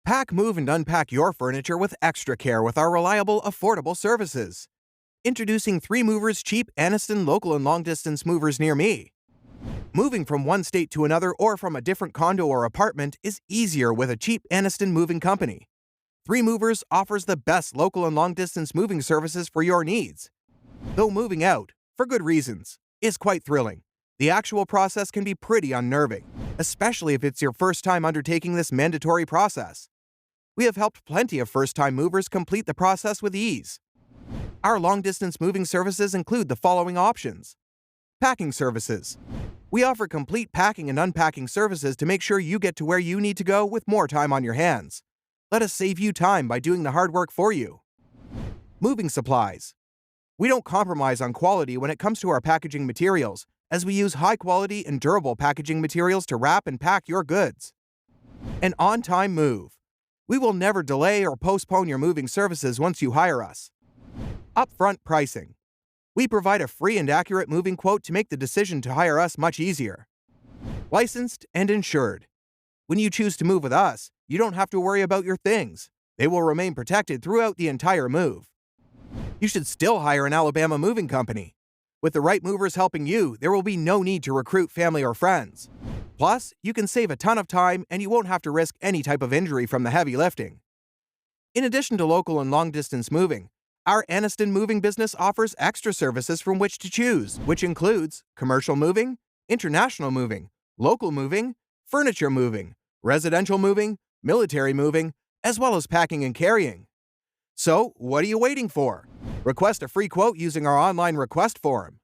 Pack, move, and unpack your furniture with extra care with our reliable, affordable services. Introducing 3 Movers Cheap Anniston local and long-distance movers near me. Moving from one state to another or from a different condo or apartment is easier with a cheap Anniston moving company. 3 Movers offers the best local and long-distance moving services for your needs. Though moving out, for good reasons, is quite thrilling, the actual process can be pretty unnerving, especially if it's your first time undertaking this mandatory process. We have helped plenty of first-time movers complete the process with ease. Our long-distance moving services include the following options. Packing services. We offer complete packing and unpacking services to make sure you get to where you need to go with more time on your hands. Let us save you time by doing the hard work for you. Moving supplies. We don't compromise on quality when it comes to our packaging materials, as we use high-quality and durable packaging materials to wrap and pack your goods. An on-time move. We will never delay or postpone your moving services once you hire us. Upfront pricing. We provide a free and accurate moving quote to make the decision to hire us much easier. Licensed and insured. When you choose to move with us, you don't have to worry about your things. They will remain protected throughout the entire move. You should still hire an Alabama moving company. With the right movers helping you, there will be no need to recruit family or friends. Plus, you can save a ton of time and you won't have to risk any type of injury from the heavy lifting. In addition to local and long-distance moving, our Anniston moving business offers extra services from which to choose, which includes commercial moving, international moving, local moving, furniture moving, residential moving, military moving, as well as packing and carrying. So, what are you waiting for? Request a free quote using our online request form.